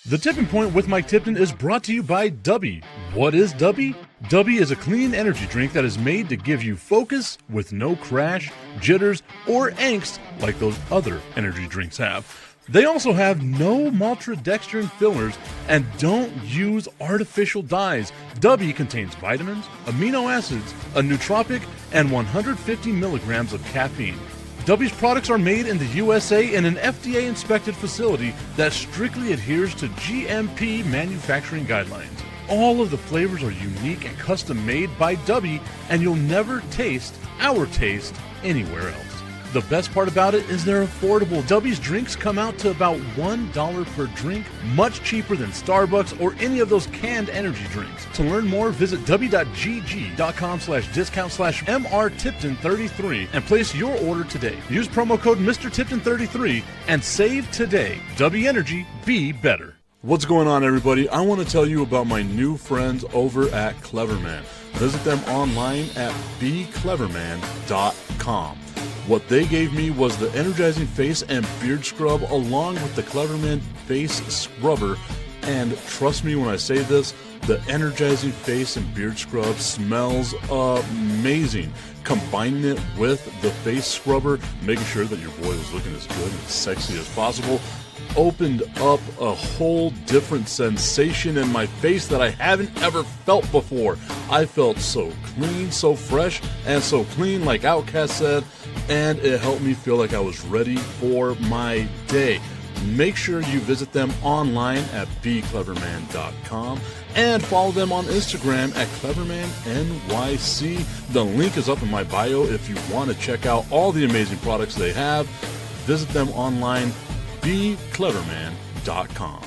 The Tipping Point with Mike Tipton is brought to you by Dubby. What is Dubby? Dubby is a clean energy drink that is made to give you focus with no crash, jitters, or angst like those other energy drinks have. They also have no maltodextrin fillers and don't use artificial dyes. Dubby contains vitamins, amino acids, a nootropic, and 150 milligrams of caffeine. Dubby's products are made in the USA in an FDA-inspected facility that strictly adheres to GMP manufacturing guidelines. All of the flavors are unique and custom-made by Dubby, and you'll never taste our taste anywhere else. The best part about it is they're affordable. Dubby's drinks come out to about $1 per drink, much cheaper than Starbucks or any of those canned energy drinks. To learn more, visit w.gg.com/discount/MRTipton33 and place your order today. Use promo code MrTipton33 and save today. Dubby Energy, be better. What's going on, everybody? I want to tell you about my new friends over at Cleverman. Visit them online at becleverman.com. What they gave me was the energizing face and beard scrub along with the Cleverman face scrubber. And trust me when I say this, the energizing face and beard scrub smells amazing. Combining it with the face scrubber, making sure that your boy was looking as good and sexy as possible, opened up a whole different sensation in my face that I haven't ever felt before. I felt so clean, so fresh, and so clean, like Outcast said, and it helped me feel like I was ready for my day. Make sure you visit them online at becleverman.com and follow them on Instagram at clevermannyc. The link is up in my bio if you want to check out all the amazing products they have. Visit them online, becleverman.com.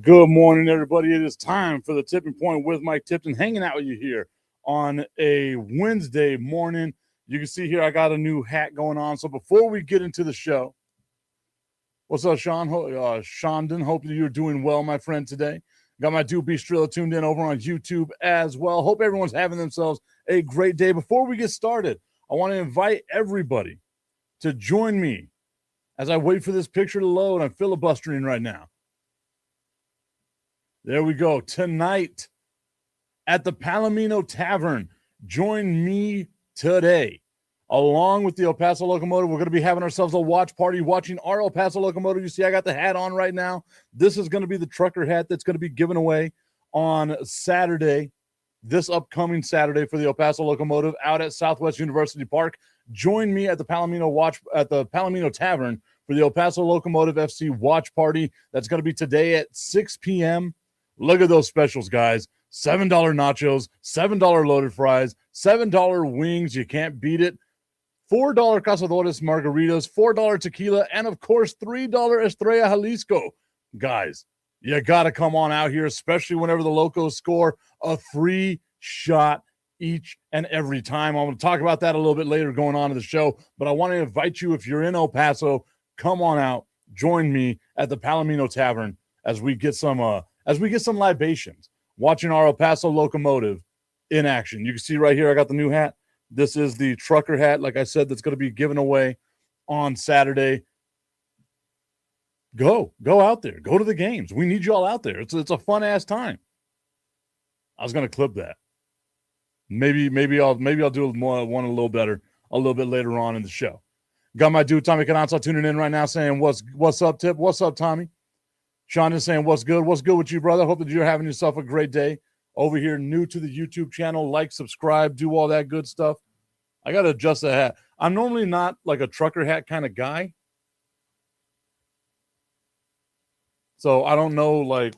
Good morning, everybody. It is time for the Tipping Point with Mike Tipton, hanging out with you here on a Wednesday morning. You can see here I got a new hat going on. So before we get into the show, what's up, Sean? Shondon, hope you're doing well, my friend, today. Got my dude B Strilla tuned in over on YouTube as well. Hope everyone's having themselves a great day. Before we get started, I want to invite everybody to join me as I wait for this picture to load. I'm filibustering right now. There we go. Tonight at the Palomino Tavern, join me today. Along with the El Paso Locomotive, we're going to be having ourselves a watch party, watching our El Paso Locomotive. You see, I got the hat on right now. This is going to be the trucker hat that's going to be given away on Saturday, this upcoming Saturday, for the El Paso Locomotive out at Southwest University Park. Join me at the Palomino Tavern for the El Paso Locomotive FC watch party. That's going to be today at 6 p.m. Look at those specials, guys. $7 nachos, $7 loaded fries, $7 wings. You can't beat it. $4 Cazadores margaritas, $4 tequila, and, of course, $3 Estrella Jalisco. Guys, you got to come on out here, especially whenever the Locos score a free shot each and every time. I'm going to talk about that a little bit later going on in the show, but I want to invite you, if you're in El Paso, come on out. Join me at the Palomino Tavern as we get some libations, watching our El Paso Locomotive in action. You can see right here, I got the new hat. This is the trucker hat, like I said, that's going to be given away on Saturday. Go out there. Go to the games. We need you all out there. It's a fun-ass time. I was going to clip that. Maybe I'll do one a little better a little bit later on in the show. Got my dude Tommy Cananza tuning in right now saying, what's up, Tip? What's up, Tommy? Sean is saying, what's good? What's good with you, brother? Hope that you're having yourself a great day over here, new to the YouTube channel. Like, subscribe, do all that good stuff. I got to adjust the hat. I'm normally not like a trucker hat kind of guy. So I don't know like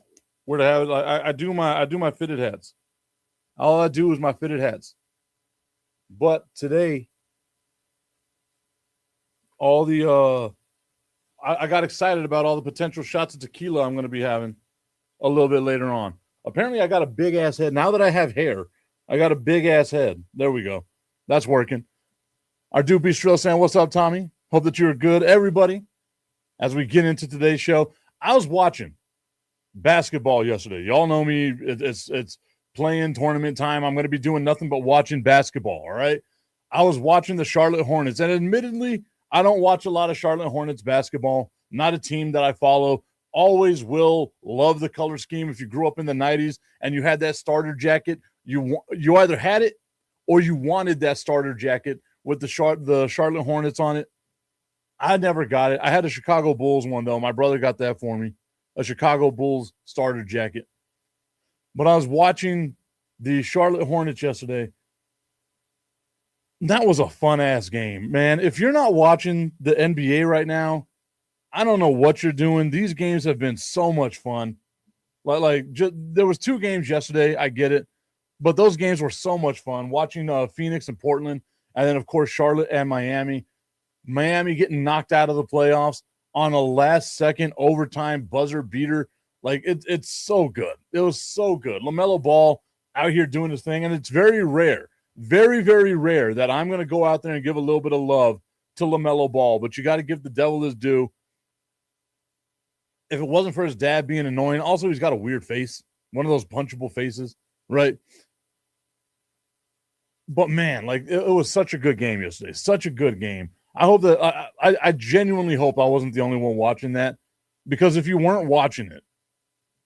where to have it. I do my fitted hats. All I do is my fitted hats. But today, all the I got excited about all the potential shots of tequila I'm going to be having a little bit later on. Apparently, I got a big ass head. Now that I have hair, I got a big ass head. There we go. That's working. Our dude Bistro saying, "What's up, Tommy? Hope that you're good, everybody." As we get into today's show, I was watching basketball yesterday. Y'all know me. It's playing tournament time. I'm going to be doing nothing but watching basketball. All right. I was watching the Charlotte Hornets, and admittedly, I don't watch a lot of Charlotte Hornets basketball. Not a team that I follow. Always will love the color scheme. If you grew up in the 90s and you had that starter jacket, you either had it or you wanted that starter jacket with the Charlotte Hornets on it. I never got it. I had a Chicago Bulls one, though. My brother got that for me, a Chicago Bulls starter jacket. But I was watching the Charlotte Hornets yesterday. That was a fun-ass game, man. If you're not watching the NBA right now, I don't know what you're doing. These games have been so much fun. There was 2 games yesterday. I get it. But those games were so much fun. Watching Phoenix and Portland, and then, of course, Charlotte and Miami. Miami getting knocked out of the playoffs on a last-second overtime buzzer beater. It's so good. It was so good. LaMelo Ball out here doing his thing, and it's very rare. Very, very rare that I'm going to go out there and give a little bit of love to LaMelo Ball, but you got to give the devil his due. If it wasn't for his dad being annoying, also he's got a weird face, one of those punchable faces, right? But man, it was such a good game yesterday, such a good game. I hope that I genuinely hope I wasn't the only one watching that, because if you weren't watching it,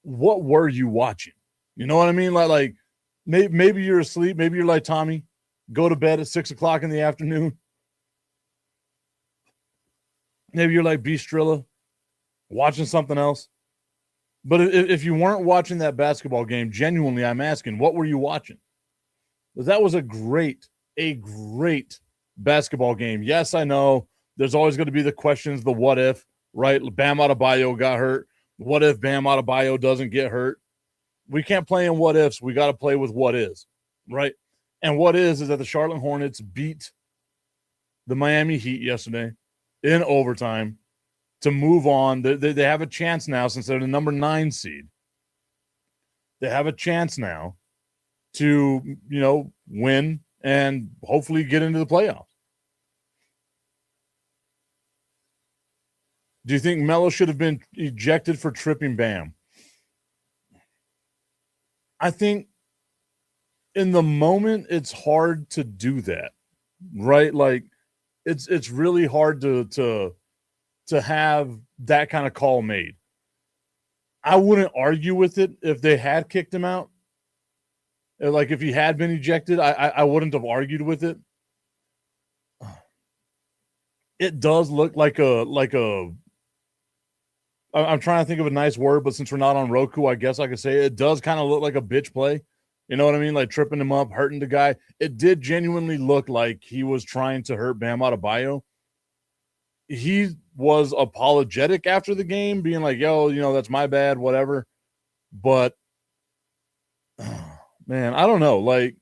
what were you watching? You know what I mean? Maybe you're asleep. Maybe you're like Tommy, go to bed at 6 o'clock in the afternoon. Maybe you're like Bistrilla, watching something else. But if you weren't watching that basketball game, genuinely, I'm asking, what were you watching? Because that was a great basketball game. Yes, I know there's always going to be the questions, the what if, right? Bam Adebayo got hurt. What if Bam Adebayo doesn't get hurt? We can't play in what ifs. We got to play with what is, right? And what is that the Charlotte Hornets beat the Miami Heat yesterday in overtime to move on. They have a chance now, since they're the number 9 seed. They have a chance now to, win and hopefully get into the playoffs. Do you think Melo should have been ejected for tripping Bam? I think in the moment it's hard to do that, right? It's really hard to have that kind of call made. I wouldn't argue with it if they had kicked him out. If he had been ejected, I wouldn't have argued with it. It does look like a I'm trying to think of a nice word, but since we're not on Roku, I guess I could say it does kind of look like a bitch play. You know what I mean? Like tripping him up, hurting the guy. It did genuinely look like he was trying to hurt Bam Adebayo. He was apologetic after the game, being like, yo, that's my bad, whatever. But, man, I don't know. And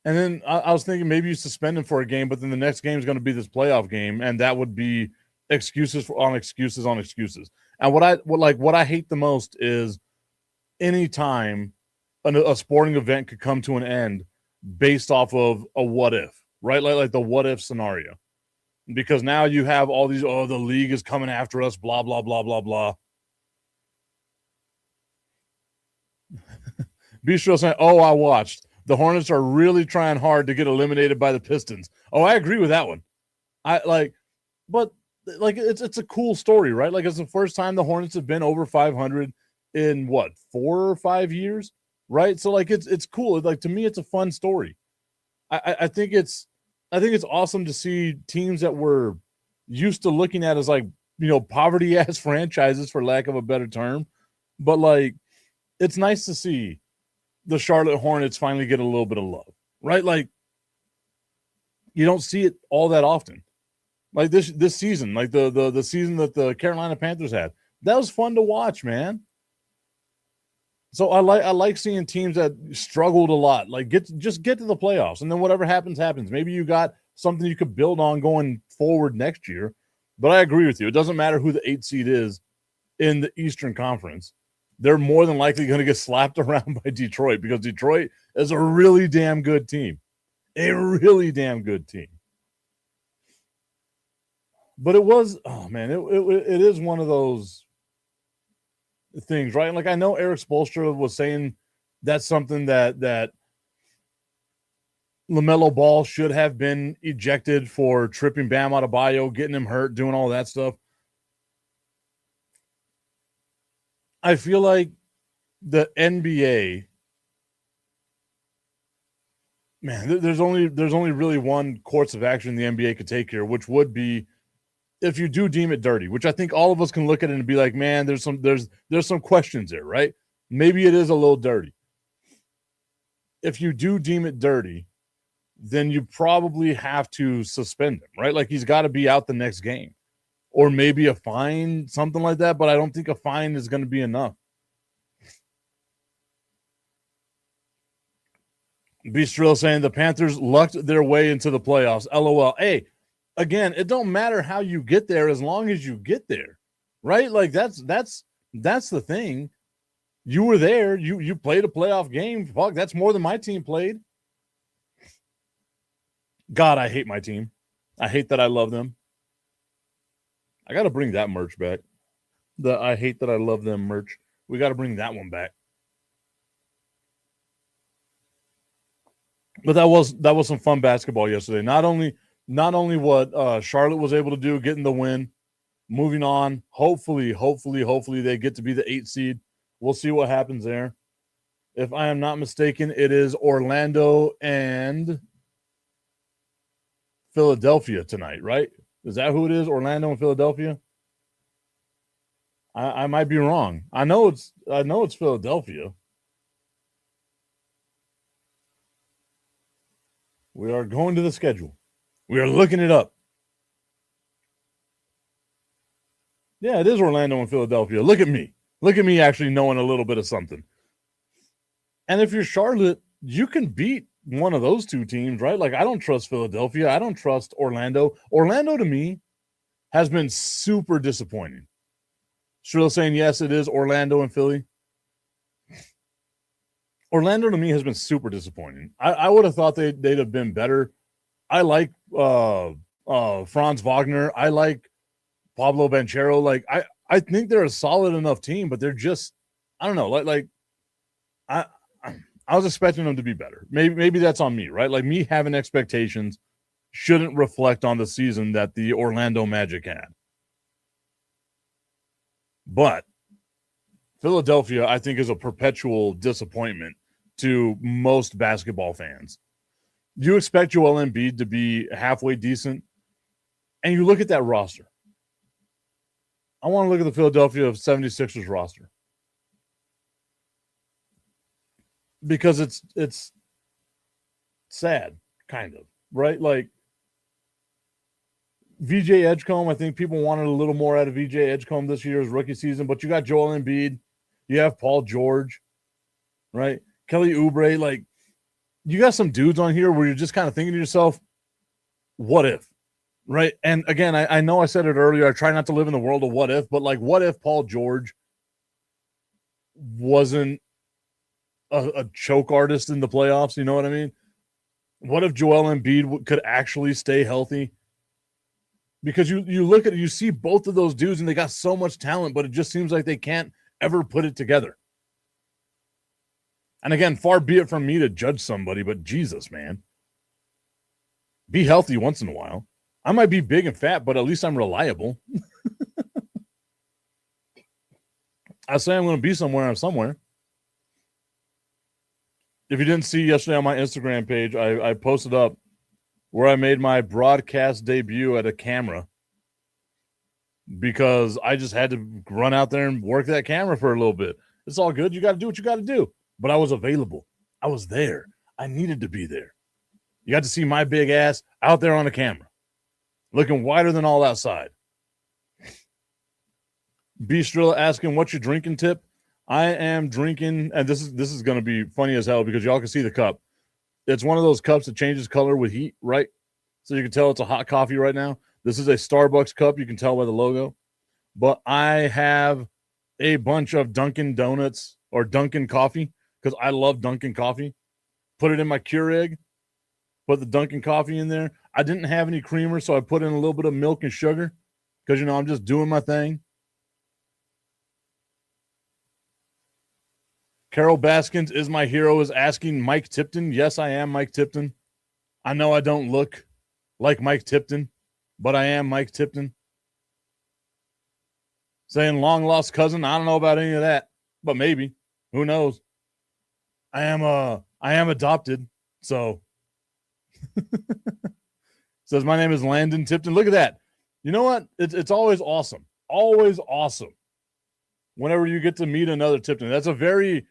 then I was thinking maybe you suspend him for a game, but then the next game is going to be this playoff game, and that would be excuses on excuses on excuses. And what I hate the most is any time a sporting event could come to an end based off of a what if, right? Like the what if scenario. Because now you have all these, the league is coming after us, blah, blah, blah, blah, blah. Bistro saying, I watched. The Hornets are really trying hard to get eliminated by the Pistons. Oh, I agree with that one. It's a cool story, right? It's the first time the Hornets have been over 500 in 4 or 5 years, right? So it's cool. To me, it's a fun story. I think it's awesome to see teams that we're used to looking at as poverty ass franchises, for lack of a better term. But it's nice to see the Charlotte Hornets finally get a little bit of love, right? You don't see it all that often. This season, the season that the Carolina Panthers had. That was fun to watch, man. So I like seeing teams that struggled a lot, like just get to the playoffs, and then whatever happens, happens. Maybe you got something you could build on going forward next year. But I agree with you. It doesn't matter who the 8 seed is in the Eastern Conference. They're more than likely going to get slapped around by Detroit because Detroit is a really damn good team. A really damn good team. But it was, oh man, it is one of those things, right? Like I know Eric Spoelstra was saying that's something that LaMelo Ball should have been ejected for tripping Bam Adebayo, getting him hurt, doing all that stuff. I feel like the NBA, man, there's only really one course of action the NBA could take here, which would be if you do deem it dirty, which I think all of us can look at it and be like, man, there's some questions there, right? Maybe it is a little dirty. If you do deem it dirty, then you probably have to suspend him, right? Like he's got to be out the next game. Or maybe a fine, something like that, but I don't think a fine is going to be enough. Beastrill saying the Panthers lucked their way into the playoffs. LOL. Hey, again, it don't matter how you get there as long as you get there, right? Like that's the thing. You were there. You played a playoff game. Fuck, that's more than my team played. God, I hate my team. I hate that I love them. I got to bring that merch back. The I hate that I love them merch. We got to bring that one back. But that was some fun basketball yesterday. Not only what Charlotte was able to do, getting the win, moving on. Hopefully they get to be the 8 seed. We'll see what happens there. If I am not mistaken, it is Orlando and Philadelphia tonight, right? Is that who it is? Orlando and Philadelphia? I might be wrong. I know it's Philadelphia. We are going to the schedule. We are looking it up. Yeah, it is Orlando and Philadelphia. Look at me. Look at me actually knowing a little bit of something. And if you're Charlotte, you can beat one of those two teams, right? Like I don't trust Philadelphia. I don't trust Orlando. Orlando to me has been super disappointing. Shrill saying yes, it is Orlando and Philly. Orlando to me has been super disappointing. I would have thought they'd have been better. I like Franz Wagner. I like Pablo Banchero. Like I think they're a solid enough team, but they're just I don't know. I was expecting them to be better. Maybe that's on me, right? Like me having expectations shouldn't reflect on the season that the Orlando Magic had. But Philadelphia, I think, is a perpetual disappointment to most basketball fans. You expect Joel Embiid to be halfway decent, and you look at that roster. I want to look at the Philadelphia 76ers roster. Because it's sad, kind of, right? Like VJ Edgecombe, I think people wanted a little more out of VJ Edgecombe this year's rookie season, but you got Joel Embiid, you have Paul George, right? Kelly Oubre, like you got some dudes on here where you're just kind of thinking to yourself, what if, right? And again, I know I said it earlier, I try not to live in the world of what if, but like what if Paul George wasn't a choke artist in the playoffs? You know what I mean? What if Joel Embiid could actually stay healthy? Because you look at it, you see both of those dudes and they got so much talent, but it just seems like they can't ever put it together. And again, far be it from me to judge somebody, but Jesus, man. Be healthy once in a while. I might be big and fat, but at least I'm reliable. I say I'm going to be somewhere, I'm somewhere. If you didn't see yesterday on my Instagram page, I posted up where I made my broadcast debut at a camera because I just had to run out there and work that camera for a little bit. It's all good. You got to do what you got to do. But I was available. I was there. I needed to be there. You got to see my big ass out there on the camera, looking wider than all outside. Beastrilla asking, what's your drinking tip? I am drinking, and this is going to be funny as hell because y'all can see the cup. It's one of those cups that changes color with heat, right? So you can tell it's a hot coffee right now. This is a Starbucks cup. You can tell by the logo. But I have a bunch of Dunkin' Donuts or Dunkin' coffee because I love Dunkin' coffee. Put it in my Keurig. Put the Dunkin' coffee in there. I didn't have any creamer, so I put in a little bit of milk and sugar because, I'm just doing my thing. Carol Baskins is my hero is asking Mike Tipton. Yes, I am Mike Tipton. I know I don't look like Mike Tipton, but I am Mike Tipton. Saying long lost cousin. I don't know about any of that, but maybe. Who knows? I am adopted. So says my name is Landon Tipton. Look at that. You know what? It's always awesome. Always awesome. Whenever you get to meet another Tipton. That's a very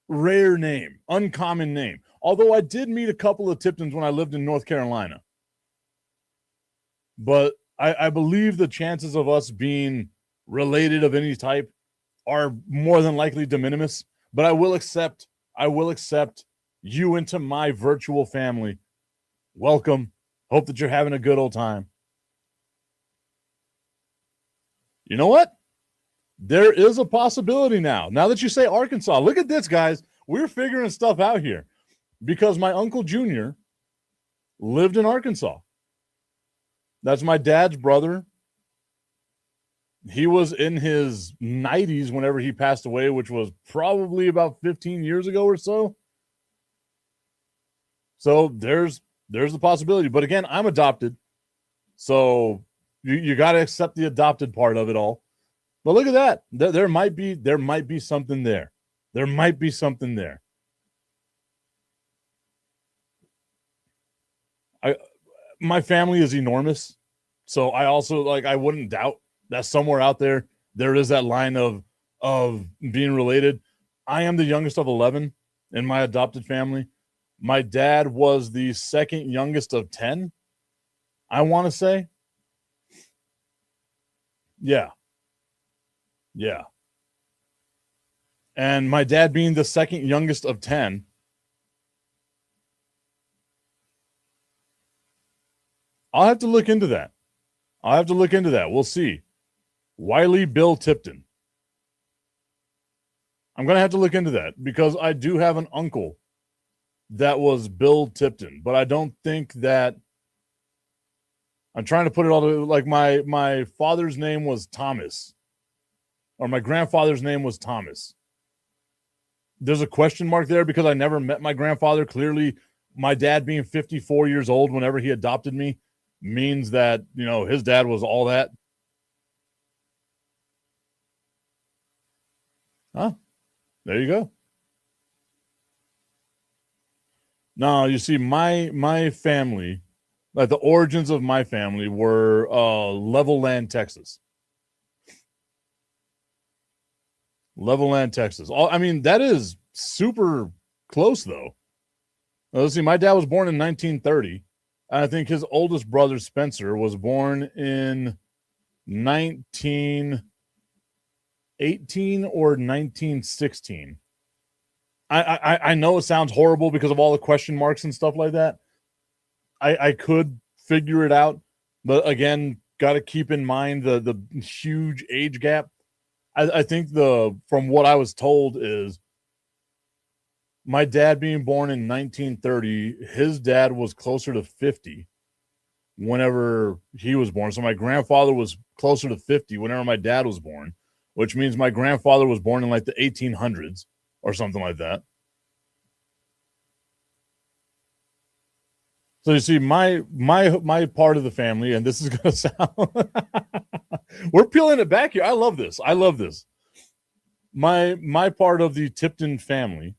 rare name, uncommon name. Although I did meet a couple of Tiptons when I lived in North Carolina. But I believe the chances of us being related of any type are more than likely de minimis. But I will accept you into my virtual family. Welcome. Hope that you're having a good old time. You know what? There is a possibility now. Now that you say Arkansas, look at this, guys. We're figuring stuff out here because my Uncle Junior lived in Arkansas. That's my dad's brother. He was in his 90s whenever he passed away, which was probably about 15 years ago or so. So there's the possibility. But again, I'm adopted. So you got to accept the adopted part of it all. But look at that. There might be something there. There might be something there. My family is enormous. So I also I wouldn't doubt that somewhere out there is that line of being related. I am the youngest of 11 in my adopted family. My dad was the second youngest of 10, I want to say. Yeah. And my dad being the second youngest of 10, I'll have to look into that. We'll see. Wiley Bill Tipton. I'm going to have to look into that because I do have an uncle that was Bill Tipton, but I don't think that I'm trying to put it all to my father's name was Thomas. Or my grandfather's name was Thomas. There's a question mark there because I never met my grandfather. Clearly, my dad being 54 years old whenever he adopted me means that, his dad was all that. Huh? There you go. No, you see, my family, the origins of my family were Levelland, Texas. Levelland, Texas. That is super close, though. Let's see. My dad was born in 1930. And I think his oldest brother, Spencer, was born in 1918 or 1916. I know it sounds horrible because of all the question marks and stuff like that. I could figure it out. But again, got to keep in mind the huge age gap. I think from what I was told is my dad being born in 1930, his dad was closer to 50 whenever he was born. So my grandfather was closer to 50 whenever my dad was born, which means my grandfather was born in the 1800s or something like that. So you see, my part of the family, and this is going to sound we're peeling it back here. I love this. My part of the Tipton family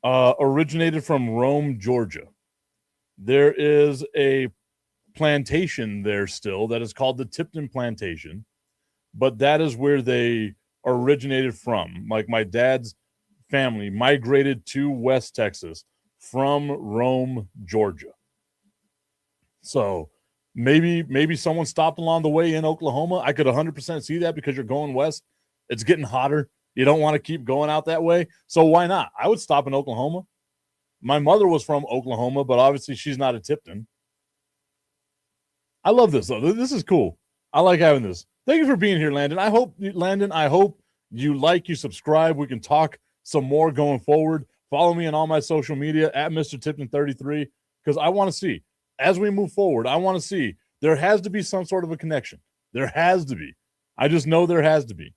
originated from Rome, Georgia. There is a plantation there still that is called the Tipton Plantation, but that is where they originated from. My dad's family migrated to West Texas from Rome, Georgia. So maybe someone stopped along the way in Oklahoma. I could 100% see that because you're going west. It's getting hotter. You don't want to keep going out that way. So why not? I would stop in Oklahoma. My mother was from Oklahoma, but obviously she's not a Tipton. I love this though. This is cool. I like having this. Thank you for being here, Landon. I hope you like, you subscribe. We can talk some more going forward. Follow me on all my social media at Mr. Tipton33 because I want to see as we move forward. I want to see there has to be some sort of a connection. There has to be. I just know there has to be.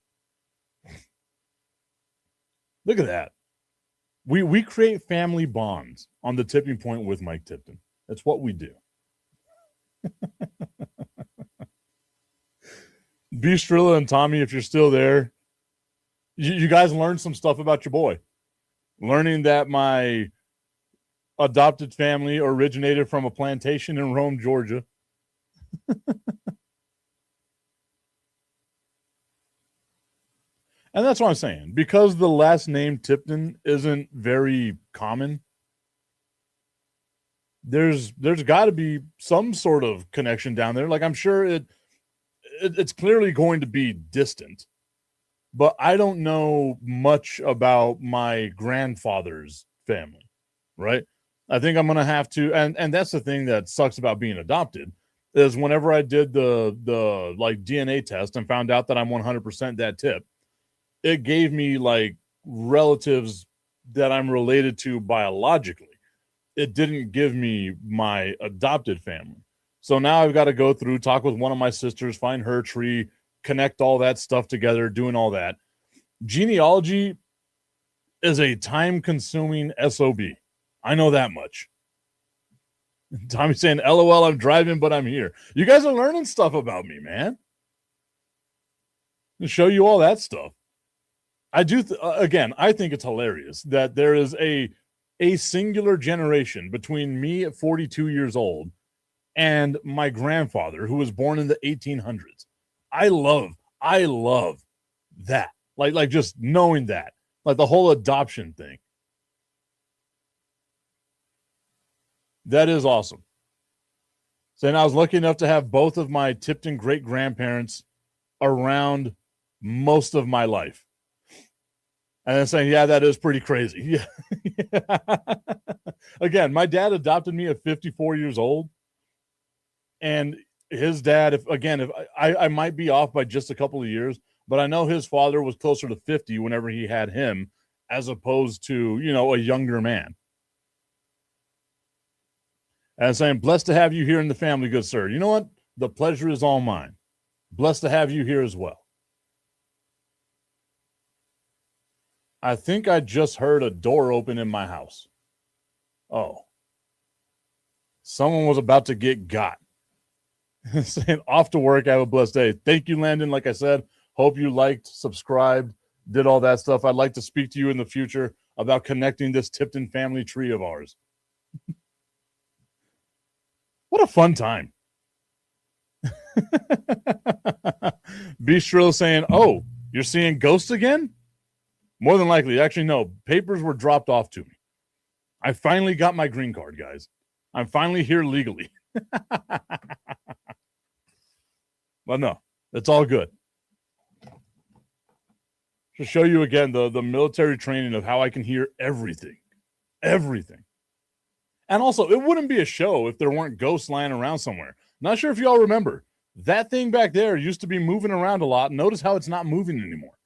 Look at that. We create family bonds on the tipping point with Mike Tipton. That's what we do. Beastrilla and Tommy, if you're still there, you guys learned some stuff about your boy. Learning that my adopted family originated from a plantation in Rome, Georgia. And that's what I'm saying. Because the last name Tipton isn't very common, there's got to be some sort of connection down there. Like I'm sure it's clearly going to be distant, but I don't know much about my grandfather's family, right? I think I'm going to have to, and that's the thing that sucks about being adopted is whenever I did the like DNA test and found out that I'm 100% that tip, it gave me like relatives that I'm related to biologically. It didn't give me my adopted family. So now I've got to go through, talk with one of my sisters, find her tree, connect all that stuff together, doing all that. Genealogy is a time-consuming SOB. I know that much. Tommy's saying, LOL, I'm driving, but I'm here. You guys are learning stuff about me, man. I'll show you all that stuff. I do, again, I think it's hilarious that there is a singular generation between me at 42 years old and my grandfather who was born in the 1800s. I love that. Like just knowing that, like the whole adoption thing. That is awesome. Saying I was lucky enough to have both of my Tipton great grandparents around most of my life. And then saying, yeah, that is pretty crazy. Yeah. Again, my dad adopted me at 54 years old. And his dad, if I might be off by just a couple of years, but I know his father was closer to 50 whenever he had him, as opposed to, a younger man. And saying, blessed to have you here in the family, good sir. You know what? The pleasure is all mine. Blessed to have you here as well. I think I just heard a door open in my house. Oh. Someone was about to get got. Saying, off to work. Have a blessed day. Thank you, Landon. Like I said, hope you liked, subscribed, did all that stuff. I'd like to speak to you in the future about connecting this Tipton family tree of ours. What a fun time. Bistro saying, oh, you're seeing ghosts again? More than likely. Actually, no. Papers were dropped off to me. I finally got my green card, guys. I'm finally here legally. But no, it's all good. To show you again the military training of how I can hear everything. Everything. And also, it wouldn't be a show if there weren't ghosts lying around somewhere. Not sure if y'all remember. That thing back there used to be moving around a lot. Notice how it's not moving anymore.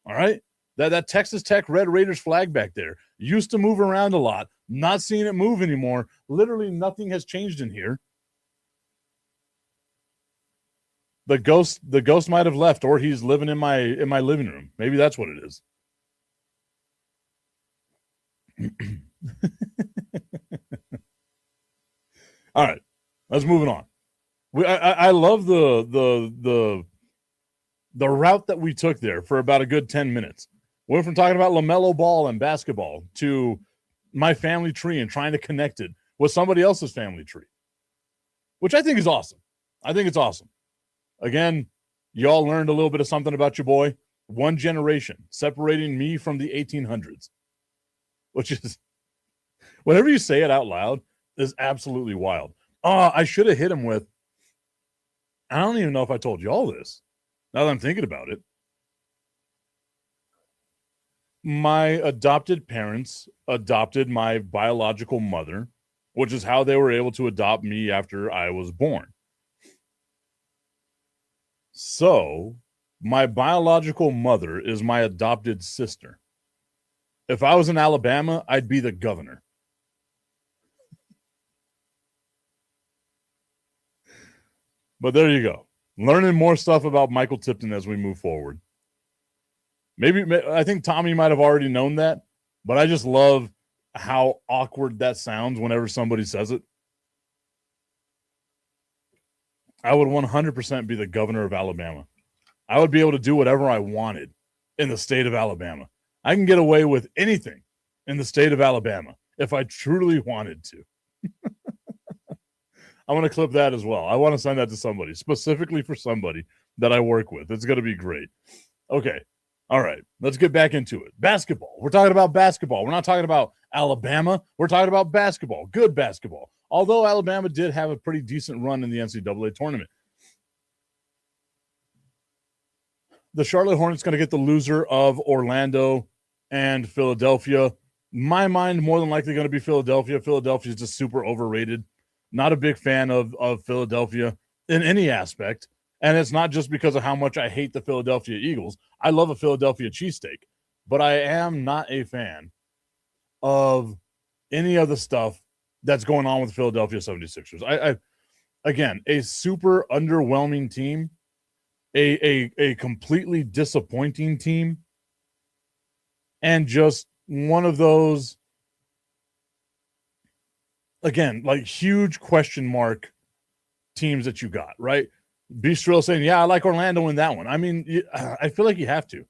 All right? That Texas Tech Red Raiders flag back there used to move around a lot. Not seeing it move anymore. Literally nothing has changed in here. The ghost might have left, or he's living in my living room. Maybe that's what it is. All right, let's move on. I love the route that we took there for about a good 10 minutes. We went from talking about LaMelo Ball and basketball to my family tree and trying to connect it with somebody else's family tree, which I think is awesome. I think it's awesome. Again, y'all learned a little bit of something about your boy. One generation separating me from the 1800s, which is, whenever you say it out loud, is absolutely wild. I should have hit him with, I don't even know if I told you all this, now that I'm thinking about it. My adopted parents adopted my biological mother, which is how they were able to adopt me after I was born. So, my biological mother is my adopted sister. If I was in Alabama, I'd be the governor. But there you go. Learning more stuff about Michael Tipton as we move forward. Maybe I think Tommy might have already known that, but I just love how awkward that sounds whenever somebody says it. I would 100% be the governor of Alabama. I would be able to do whatever I wanted in the state of Alabama. I can get away with anything in the state of Alabama if I truly wanted to. I want to clip that as well. I want to send that to somebody, specifically for somebody that I work with. It's going to be great. Okay. All right. Let's get back into it. Basketball. We're talking about basketball. We're not talking about Alabama. We're talking about basketball. Good basketball. Although Alabama did have a pretty decent run in the NCAA tournament. The Charlotte Hornets going to get the loser of Orlando and Philadelphia. My mind, more than likely going to be Philadelphia. Philadelphia is just super overrated. Not a big fan of Philadelphia in any aspect. And it's not just because of how much I hate the Philadelphia Eagles. I love a Philadelphia cheesesteak. But I am not a fan of any of the stuff that's going on with the Philadelphia 76ers. I again, a super underwhelming team. A completely disappointing team. And just one of those, again, like huge question mark teams that you got, right? Bistro saying, yeah, I like Orlando in that one. I mean, I feel like you have to.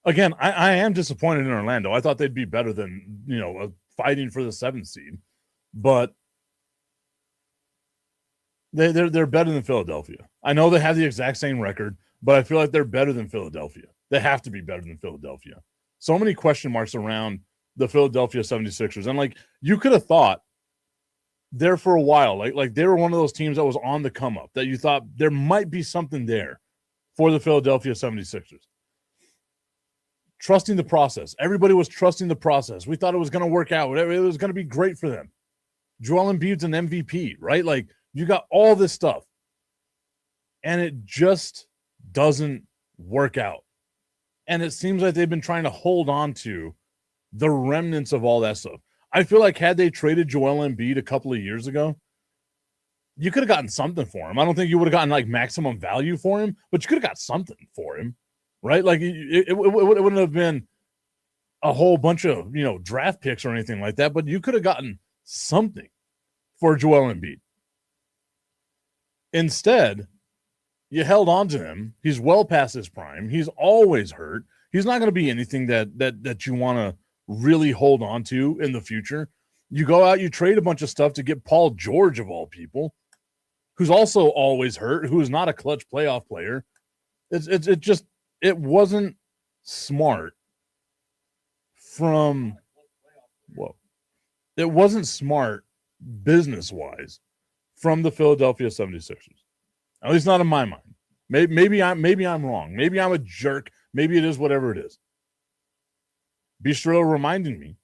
Again, I am disappointed in Orlando. I thought they'd be better than, fighting for the 7th seed. But they're better than Philadelphia. I know they have the exact same record, but I feel like they're better than Philadelphia. They have to be better than Philadelphia. So many question marks around the Philadelphia 76ers. And like you could have thought there for a while, like they were one of those teams that was on the come up, that you thought there might be something there for the Philadelphia 76ers. Trusting the process. Everybody was trusting the process. We thought it was going to work out. It was going to be great for them. Joel Embiid's an MVP, right? Like you got all this stuff. And it just doesn't work out. And it seems like they've been trying to hold on to the remnants of all that stuff. I feel like had they traded Joel Embiid a couple of years ago, you could have gotten something for him. I don't think you would have gotten like maximum value for him, but you could have got something for him, right? Like it wouldn't have been a whole bunch of, draft picks or anything like that, but you could have gotten something for Joel Embiid. Instead, you held on to him. He's well past his prime. He's always hurt. He's not going to be anything that you want to really hold on to in the future. You go out, you trade a bunch of stuff to get Paul George of all people, who's also always hurt, who is not a clutch playoff player. It wasn't smart it wasn't smart business-wise from the Philadelphia 76ers. At least not in my mind. Maybe I'm wrong. Maybe I'm a jerk. Maybe it is whatever it is. Bistro reminding me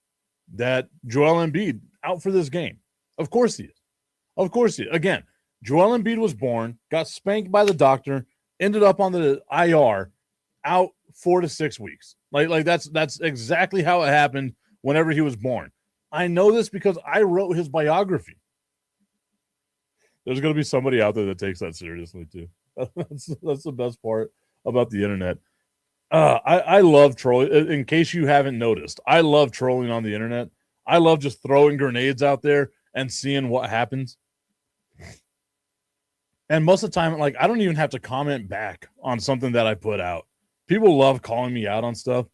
that Joel Embiid out for this game. Of course he is. Of course he is. Again, Joel Embiid was born, got spanked by the doctor, ended up on the IR, out 4 to 6 weeks. Like that's exactly how it happened whenever he was born. I know this because I wrote his biography. There's going to be somebody out there that takes that seriously too. That's the best part about the internet. I love trolling. In case you haven't noticed, I love trolling on the internet. I love just throwing grenades out there and seeing what happens. And most of the time, like I don't even have to comment back on something that I put out. People love calling me out on stuff,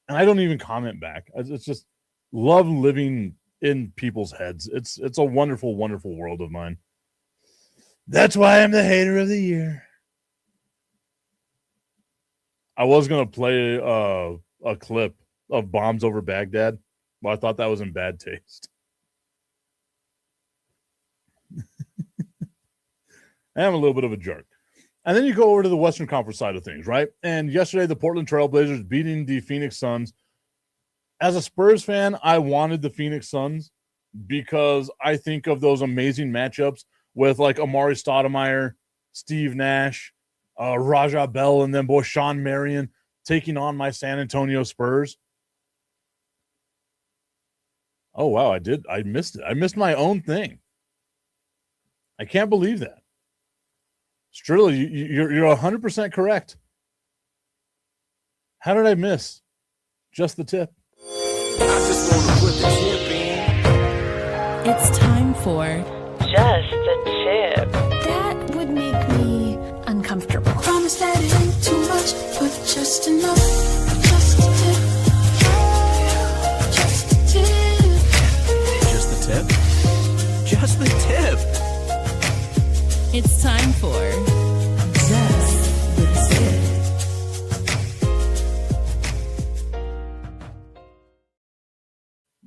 and I don't even comment back. It's just love living in people's heads. It's a wonderful, wonderful world of mine. That's why I'm the hater of the year. I was going to play a clip of Bombs Over Baghdad, but I thought that was in bad taste. I am a little bit of a jerk. And then you go over to the Western Conference side of things, right? And yesterday, the Portland Trailblazers beating the Phoenix Suns. As a Spurs fan, I wanted the Phoenix Suns because I think of those amazing matchups with like Amari Stoudemire, Steve Nash, Raja Bell, and then Sean Marion taking on my San Antonio Spurs. Oh, wow, I did. I missed it. I missed my own thing. I can't believe that. Strilla, you're 100% correct. How did I miss? Just the tip. I just want to put the tip in. It's time for Just the Tip. That would make me uncomfortable. Promise that it ain't too much, but just enough. Just a tip. Just a tip. Just the tip? Just the tip. It's time for Just the Tip.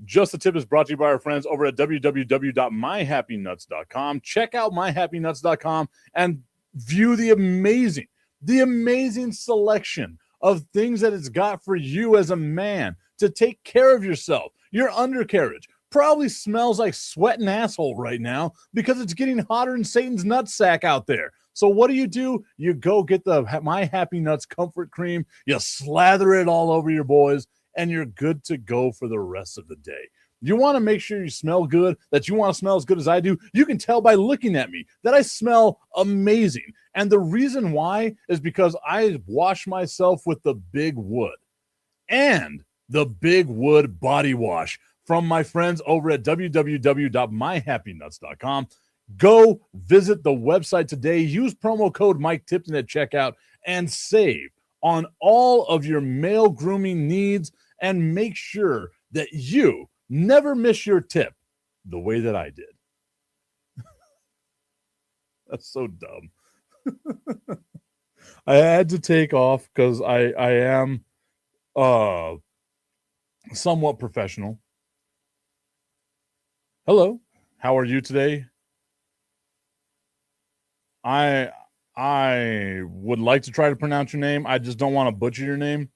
Just the Tip is brought to you by our friends over at www.myhappynuts.com. Check out myhappynuts.com and view the amazing selection of things that it's got for you as a man to take care of yourself. Your undercarriage probably smells like sweat and asshole right now because it's getting hotter than Satan's nutsack out there. So what do? You go get the My Happy Nuts comfort cream, you slather it all over your boys, and you're good to go for the rest of the day. You want to make sure you smell good, that you want to smell as good as I do. You can tell by looking at me that I smell amazing. And the reason why is because I wash myself with the Big Wood and the Big Wood body wash from my friends over at www.myhappynuts.com. Go visit the website today. Use promo code Mike Tipton at checkout and save on all of your male grooming needs, and make sure that you never miss your tip the way that I did. That's so dumb. I had to take off because I am somewhat professional. Hello, how are you today? I would like to try to pronounce your name. I just don't want to butcher your name.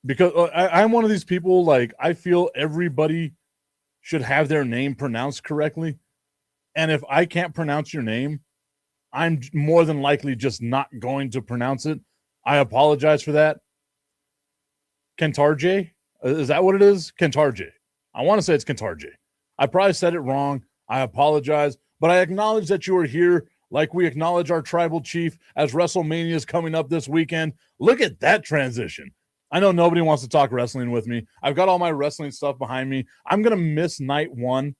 Because I'm one of these people, like, I feel everybody should have their name pronounced correctly. And if I can't pronounce your name, I'm more than likely just not going to pronounce it. I apologize for that. Kentarje? Is that what it is? Kentarje. I want to say it's Kentarje. I probably said it wrong. I apologize. But I acknowledge that you are here, like we acknowledge our tribal chief as WrestleMania is coming up this weekend. Look at that transition. I know nobody wants to talk wrestling with me. I've got all my wrestling stuff behind me. I'm going to miss night one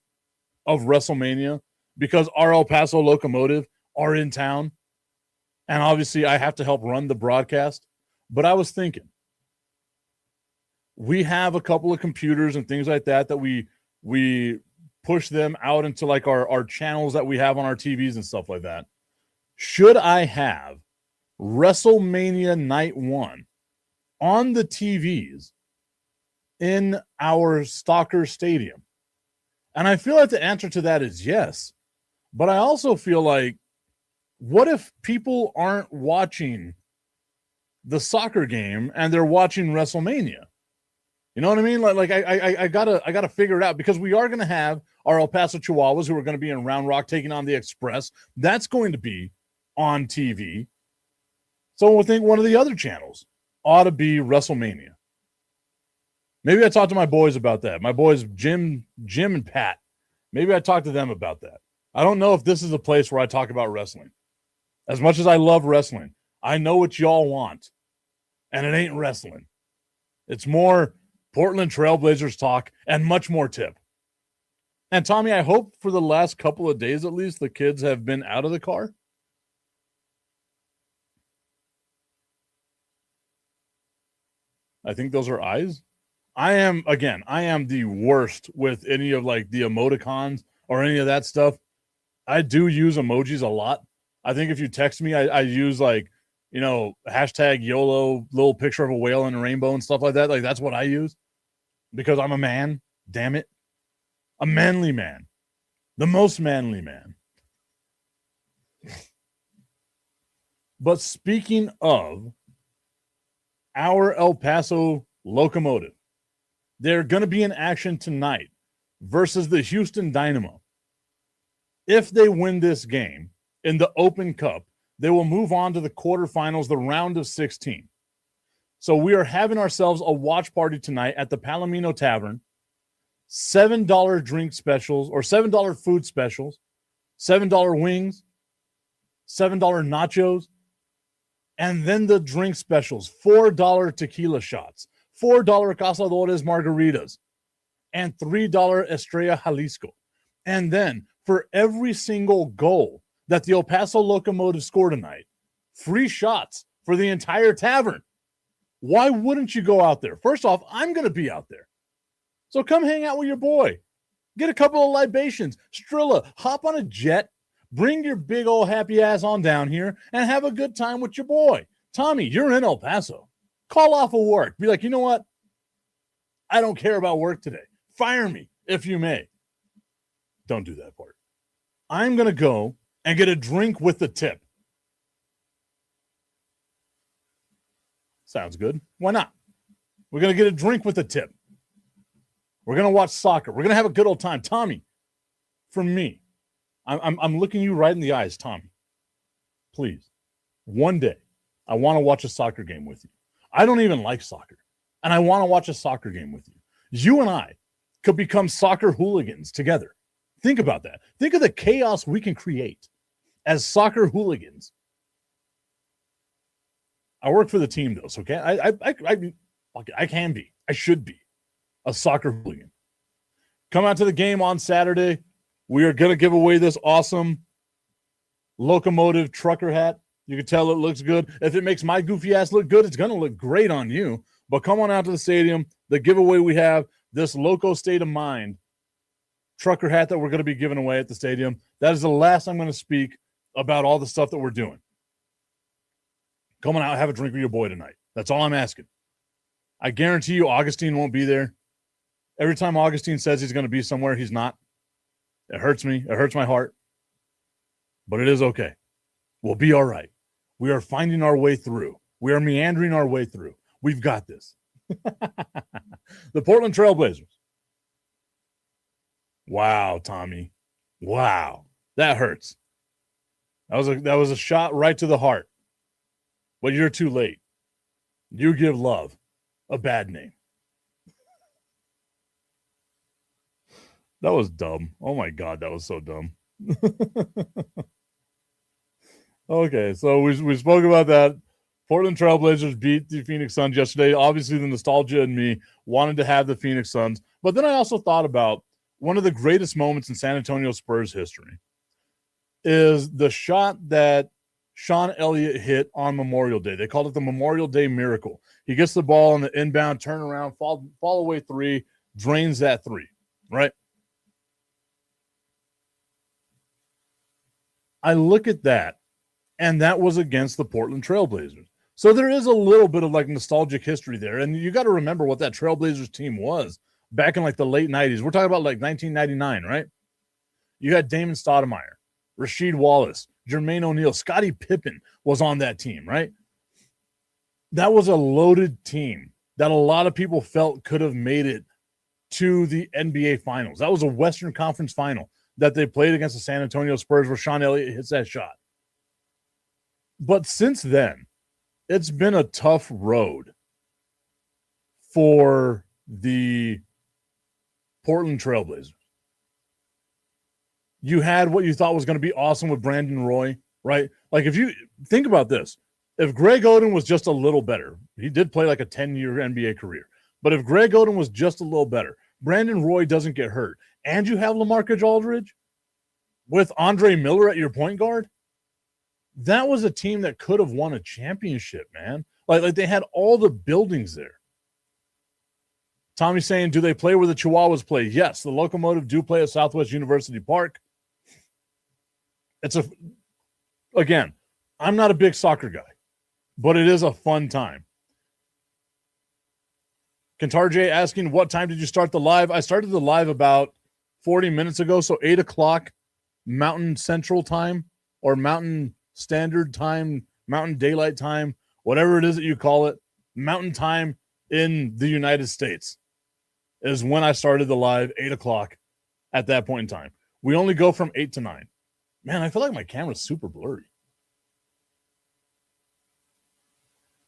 of WrestleMania because our El Paso Locomotive are in town. And obviously I have to help run the broadcast. But I was thinking, we have a couple of computers and things like that we push them out into like our channels that we have on our TVs and stuff like that. Should I have WrestleMania night one on the TVs in our Stalker Stadium? And I feel like the answer to that is yes. But I also feel like, what if people aren't watching the soccer game and they're watching WrestleMania? You know what I mean? Like I gotta figure it out, because we are going to have our El Paso Chihuahuas who are going to be in Round Rock taking on the Express. That's going to be on TV. So I think one of the other channels ought to be WrestleMania. Maybe I talked to my boys about that. My boys, Jim and Pat. Maybe I talked to them about that. I don't know if this is a place where I talk about wrestling. As much as I love wrestling, I know what y'all want, and it ain't wrestling. It's more Portland Trailblazers talk and much more tip. And Tommy, I hope for the last couple of days at least the kids have been out of the car. I think those are eyes. I am the worst with any of like the emoticons or any of that stuff. I do use emojis a lot. I think if you text me, I use like, hashtag YOLO, little picture of a whale and a rainbow and stuff like that. Like, that's what I use because I'm a man. Damn it. A manly man. The most manly man. But speaking of our El Paso Locomotive, they're going to be in action tonight versus the Houston Dynamo. If they win this game in the Open Cup, they will move on to the quarterfinals, the round of 16. So we are having ourselves a watch party tonight at the Palomino Tavern. $7 drink specials or $7 food specials, $7 wings, $7 nachos, and then the drink specials, $4 tequila shots, $4 Cazadores margaritas, and $3 Estrella Jalisco. And then for every single goal that the El Paso Locomotive score tonight, free shots for the entire tavern. Why wouldn't you go out there? First off, I'm going to be out there. So come hang out with your boy. Get a couple of libations. Strilla, hop on a jet. Bring your big old happy ass on down here and have a good time with your boy. Tommy, you're in El Paso. Call off of work. Be like, you know what? I don't care about work today. Fire me if you may. Don't do that part. I'm going to go and get a drink with the tip. Sounds good. Why not? We're going to get a drink with the tip. We're going to watch soccer. We're going to have a good old time. Tommy, from me, I'm looking you right in the eyes, Tommy. Please, one day, I want to watch a soccer game with you. I don't even like soccer, and I want to watch a soccer game with you. You and I could become soccer hooligans together. Think about that. Think of the chaos we can create as soccer hooligans. I work for the team, though, so I can be. I should be a soccer hooligan. Come out to the game on Saturday. We are going to give away this awesome Locomotive trucker hat. You can tell it looks good. If it makes my goofy ass look good, it's going to look great on you. But come on out to the stadium. The giveaway we have, this Loco State of Mind trucker hat that we're going to be giving away at the stadium. That is the last I'm going to speak about all the stuff that we're doing. Come on out, have a drink with your boy tonight. That's all I'm asking. I guarantee you Augustine won't be there. Every time Augustine says he's going to be somewhere, he's not. It hurts me. It hurts my heart. But it is okay. We'll be all right. We are finding our way through. We are meandering our way through. We've got this. The Portland Trailblazers. Wow, Tommy. Wow. That hurts. That was a shot right to the heart. But you're too late. You give love a bad name. That was dumb. Oh my God, that was so dumb. Okay, so we spoke about that. Portland Trailblazers beat the Phoenix Suns yesterday. Obviously, the nostalgia in me wanted to have the Phoenix Suns. But then I also thought about one of the greatest moments in San Antonio Spurs history is the shot that Sean Elliott hit on Memorial Day. They called it the Memorial Day Miracle. He gets the ball on the inbound, turn around, fall away three, drains that three, right? I look at that, and that was against the Portland Trailblazers. So there is a little bit of like nostalgic history there. And you got to remember what that Trailblazers team was back in like the late 90s. We're talking about like 1999, right? You had Damon Stoudemire, Rasheed Wallace, Jermaine O'Neal, Scottie Pippen was on that team, right? That was a loaded team that a lot of people felt could have made it to the NBA Finals. That was a Western Conference Final that they played against the San Antonio Spurs where Sean Elliott hits that shot. But since then, it's been a tough road for the Portland Trailblazers. You had what you thought was going to be awesome with Brandon Roy, right? Like if you think about this, if Greg Oden was just a little better, he did play like a 10-year NBA career, but if Greg Oden was just a little better, Brandon Roy doesn't get hurt, and you have LaMarcus Aldridge with Andre Miller at your point guard, that was a team that could have won a championship, man. Like they had all the buildings there. Tommy's saying, do they play where the Chihuahuas play? Yes, the Locomotive do play at Southwest University Park. Again, I'm not a big soccer guy, but it is a fun time. Kantar J asking, what time did you start the live? I started the live about 40 minutes ago, so 8 o'clock Mountain Central Time or Mountain Standard Time Mountain Daylight Time, whatever it is that you call it, Mountain Time in the United States is when I started the live, 8 o'clock at that point in time. We only go from 8 to 9. Man, I feel like my camera's super blurry.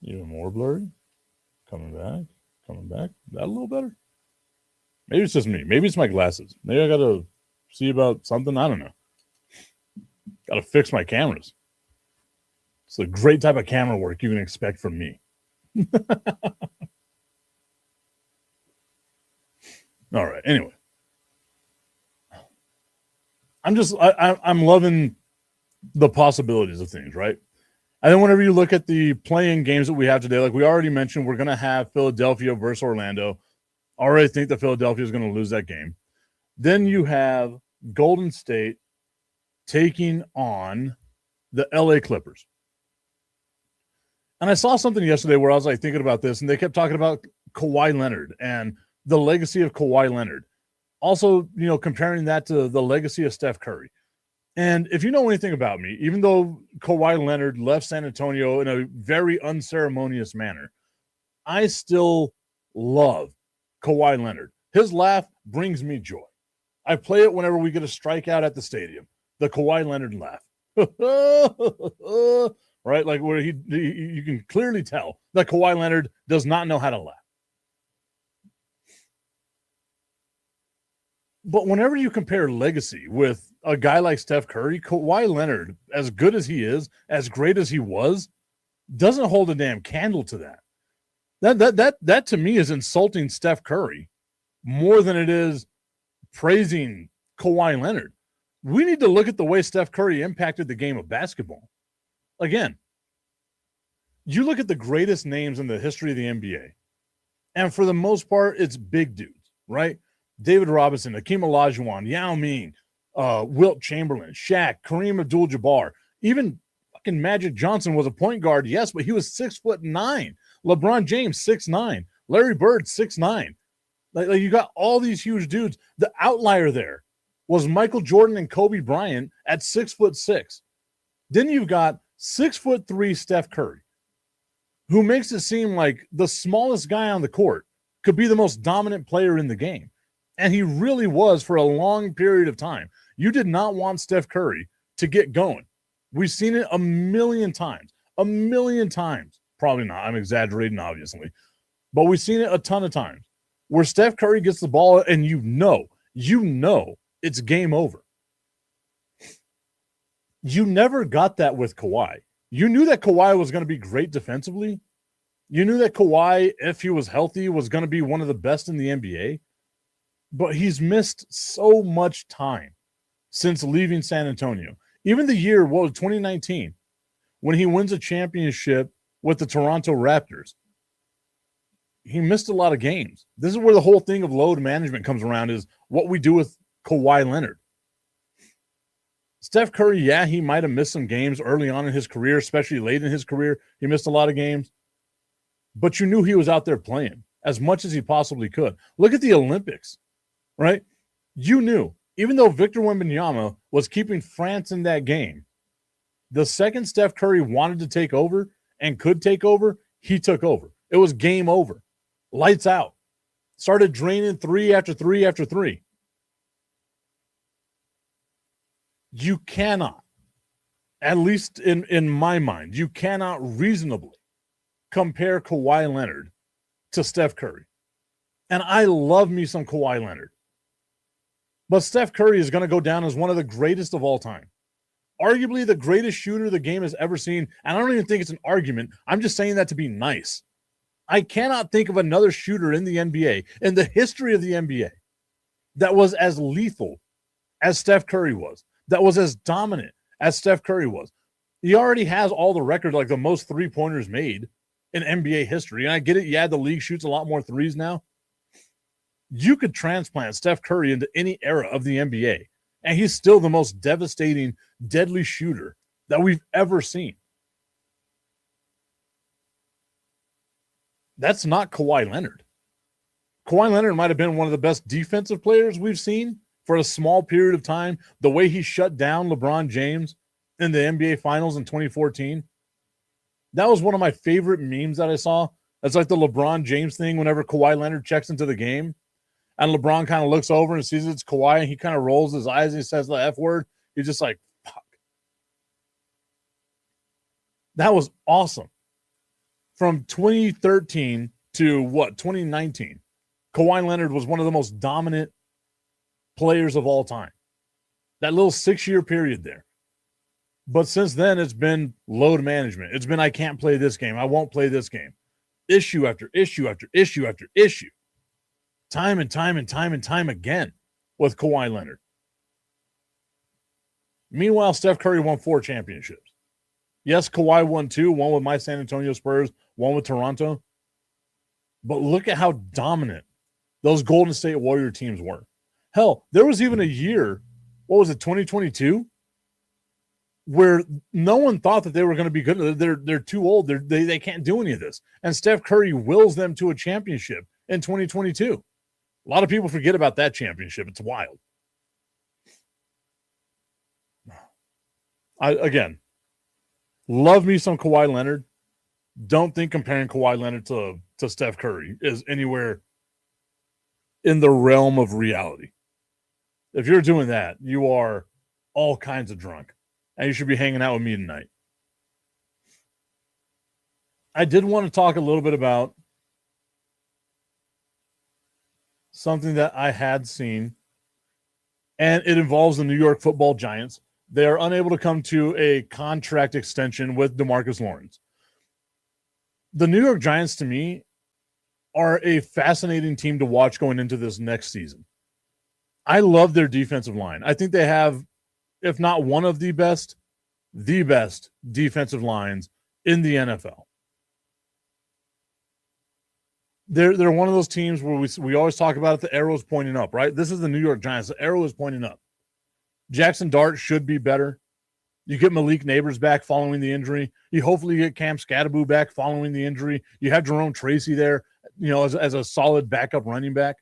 Even more blurry. Coming back. That a little better? Maybe it's just me. Maybe it's my glasses. Maybe I got to see about something. I don't know. Got to fix my cameras. It's a great type of camera work you can expect from me. All right. Anyway, I'm loving the possibilities of things, right? And then whenever you look at the playing games that we have today, like we already mentioned, we're going to have Philadelphia versus Orlando. I already think that Philadelphia is going to lose that game. Then you have Golden State taking on the LA Clippers. And I saw something yesterday where I was like thinking about this, and they kept talking about Kawhi Leonard and the legacy of Kawhi Leonard. Also, comparing that to the legacy of Steph Curry. And if you know anything about me, even though Kawhi Leonard left San Antonio in a very unceremonious manner, I still love Kawhi Leonard. His laugh brings me joy. I play it whenever we get a strikeout at the stadium. The Kawhi Leonard laugh. Right? Like where you can clearly tell that Kawhi Leonard does not know how to laugh. But whenever you compare legacy with a guy like Steph Curry, Kawhi Leonard, as good as he is, as great as he was, doesn't hold a damn candle to that. That to me is insulting Steph Curry more than it is praising Kawhi Leonard. We need to look at the way Steph Curry impacted the game of basketball. Again, you look at the greatest names in the history of the NBA, and for the most part, it's big dudes, right? David Robinson, Hakeem Olajuwon, Yao Ming, Wilt Chamberlain, Shaq, Kareem Abdul-Jabbar, even fucking Magic Johnson was a point guard, yes, but he was 6'9". LeBron James, 6'9". Larry Bird, 6'9". Like you got all these huge dudes. The outlier there was Michael Jordan and Kobe Bryant at 6'6". Then you've got 6'3" Steph Curry, who makes it seem like the smallest guy on the court could be the most dominant player in the game. And he really was for a long period of time. You did not want Steph Curry to get going. We've seen it a million times. Probably not. I'm exaggerating, obviously. But we've seen it a ton of times where Steph Curry gets the ball and you know it's game over. You never got that with Kawhi. You knew that Kawhi was going to be great defensively. You knew that Kawhi, if he was healthy, was going to be one of the best in the NBA. But he's missed so much time since leaving San Antonio. Even the year, 2019, when he wins a championship with the Toronto Raptors, he missed a lot of games. This is where the whole thing of load management comes around, is what we do with Kawhi Leonard. Steph Curry, yeah, he might have missed some games early on in his career, especially late in his career. He missed a lot of games. But you knew he was out there playing as much as he possibly could. Look at the Olympics. Right? You knew, even though Victor Wembanyama was keeping France in that game, the second Steph Curry wanted to take over and could take over, he took over. It was game over. Lights out. Started draining 3 after 3 after 3. You cannot, at least in my mind, you cannot reasonably compare Kawhi Leonard to Steph Curry. And I love me some Kawhi Leonard. But Steph Curry is going to go down as one of the greatest of all time. Arguably the greatest shooter the game has ever seen. And I don't even think it's an argument. I'm just saying that to be nice. I cannot think of another shooter in the NBA, in the history of the NBA, that was as lethal as Steph Curry was, that was as dominant as Steph Curry was. He already has all the records, like the most three-pointers made in NBA history. And I get it. Yeah, the league shoots a lot more threes now. You could transplant Steph Curry into any era of the NBA, and he's still the most devastating, deadly shooter that we've ever seen. That's not Kawhi Leonard. Kawhi Leonard might have been one of the best defensive players we've seen for a small period of time. The way he shut down LeBron James in the NBA Finals in 2014, That was one of my favorite memes that I saw. That's like the LeBron James thing whenever Kawhi Leonard checks into the game and LeBron kind of looks over and sees it's Kawhi and he kind of rolls his eyes and he says the F word. He's just like, fuck. That was awesome. From 2013 to 2019, Kawhi Leonard was one of the most dominant players of all time. That little 6-year period there. But since then, it's been load management. It's been, I can't play this game. I won't play this game. Issue after issue after issue after issue. Time and time and time and time again with Kawhi Leonard. Meanwhile, Steph Curry won 4 championships. Yes, Kawhi won 2, one with my San Antonio Spurs, one with Toronto. But look at how dominant those Golden State Warrior teams were. Hell, there was even a year, what was it, 2022? Where no one thought that they were going to be good. They're too old. They can't do any of this. And Steph Curry wills them to a championship in 2022. A lot of people forget about that championship. It's wild. Again, love me some Kawhi Leonard. Don't think comparing Kawhi Leonard to Steph Curry is anywhere in the realm of reality. If you're doing that, you are all kinds of drunk. And you should be hanging out with me tonight. I did want to talk a little bit about something that I had seen, and it involves the New York Football Giants. They are unable to come to a contract extension with DeMarcus Lawrence. The New York Giants, to me, are a fascinating team to watch going into this next season. I love their defensive line. I think they have, if not one of the best defensive lines in the NFL. They're one of those teams where we always talk about it, the arrow is pointing up, right? This is the New York Giants. The arrow is pointing up. Jackson Dart should be better. You get Malik Neighbors back following the injury. You hopefully get Cam Scatterboo back following the injury. You have Jerome Tracy there, as a solid backup running back.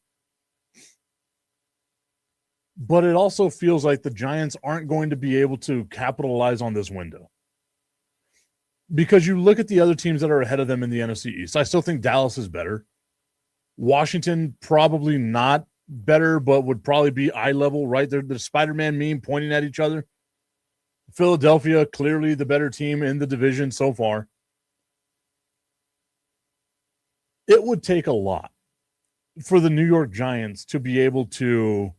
But it also feels like the Giants aren't going to be able to capitalize on this window. Because you look at the other teams that are ahead of them in the NFC East. I still think Dallas is better. Washington, probably not better, but would probably be eye level, right? They're the Spider-Man meme pointing at each other. Philadelphia, clearly the better team in the division so far. It would take a lot for the New York Giants to be able to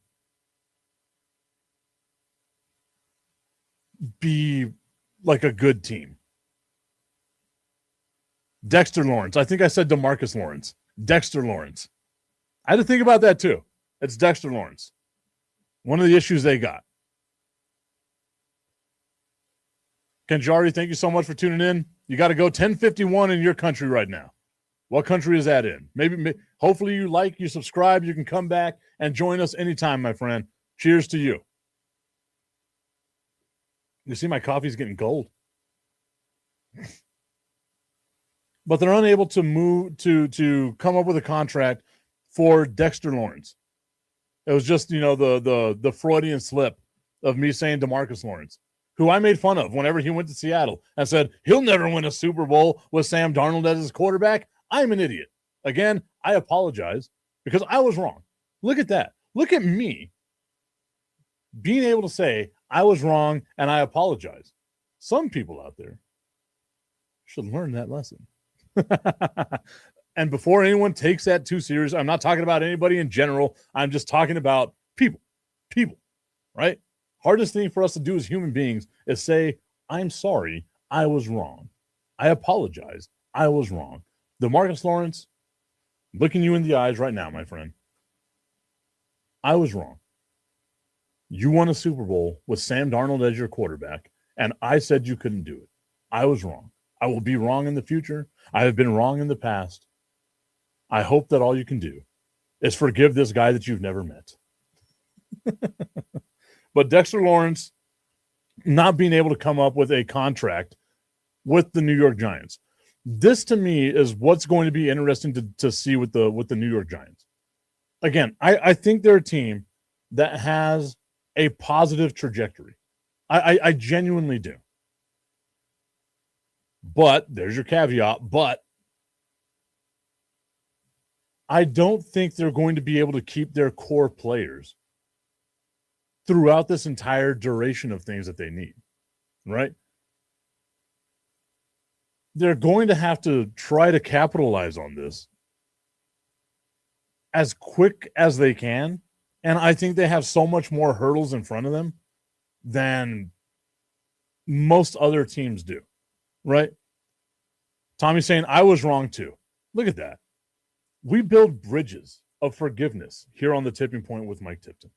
be like a good team. Dexter Lawrence. I think I said DeMarcus Lawrence. Dexter Lawrence. I had to think about that too. It's Dexter Lawrence. One of the issues they got. Kenjari, thank you so much for tuning in. You got to go 10:51 in your country right now. What country is that in? Maybe, hopefully you like, you subscribe, you can come back and join us anytime, my friend. Cheers to you. You see my coffee's getting cold. But they're unable to move to come up with a contract for Dexter Lawrence. It was just, the Freudian slip of me saying DeMarcus Lawrence, who I made fun of whenever he went to Seattle and said he'll never win a Super Bowl with Sam Darnold as his quarterback. I'm an idiot. Again, I apologize because I was wrong. Look at that. Look at me being able to say I was wrong and I apologize. Some people out there should learn that lesson. And before anyone takes that too serious, I'm not talking about anybody in general. I'm just talking about people, right? Hardest thing for us to do as human beings is say, I'm sorry, I was wrong. I apologize, I was wrong. DeMarcus Lawrence, looking you in the eyes right now, my friend. I was wrong. You won a Super Bowl with Sam Darnold as your quarterback, and I said you couldn't do it. I was wrong. I will be wrong in the future. I have been wrong in the past. I hope that all you can do is forgive this guy that you've never met. But Dexter Lawrence not being able to come up with a contract with the New York Giants. This to me is what's going to be interesting to see with the New York Giants. Again, I think they're a team that has a positive trajectory. I genuinely do. But there's your caveat. But I don't think they're going to be able to keep their core players throughout this entire duration of things that they need, right? They're going to have to try to capitalize on this as quick as they can. And I think they have so much more hurdles in front of them than most other teams do, right? Tommy's saying, I was wrong too. Look at that. We build bridges of forgiveness here on the Tipping Point with Mike Tipton.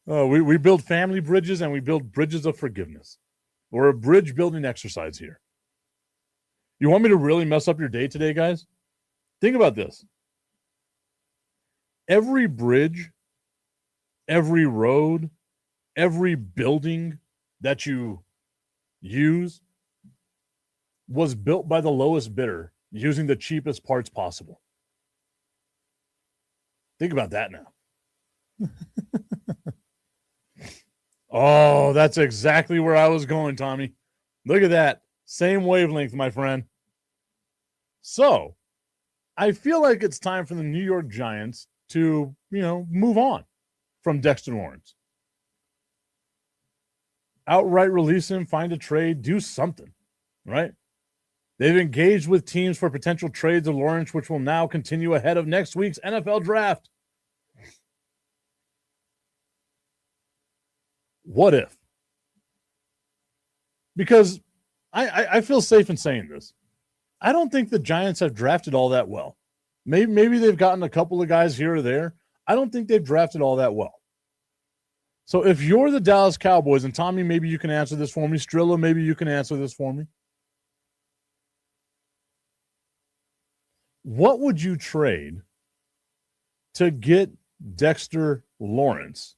We build family bridges and we build bridges of forgiveness. We're a bridge building exercise here. You want me to really mess up your day today, guys? Think about this. Every bridge, every road, every building that you use was built by the lowest bidder using the cheapest parts possible. Think about that now. Oh, that's exactly where I was going, Tommy. Look at that. Same wavelength, my friend. So, I feel like it's time for the New York Giants to, move on from Dexter Lawrence. Outright release him, find a trade, do something, right? They've engaged with teams for potential trades of Lawrence, which will now continue ahead of next week's NFL draft. What if? Because I feel safe in saying this. I don't think the Giants have drafted all that well. Maybe they've gotten a couple of guys here or there. I don't think they've drafted all that well. So if you're the Dallas Cowboys, and Tommy, maybe you can answer this for me. Strilla, maybe you can answer this for me. What would you trade to get Dexter Lawrence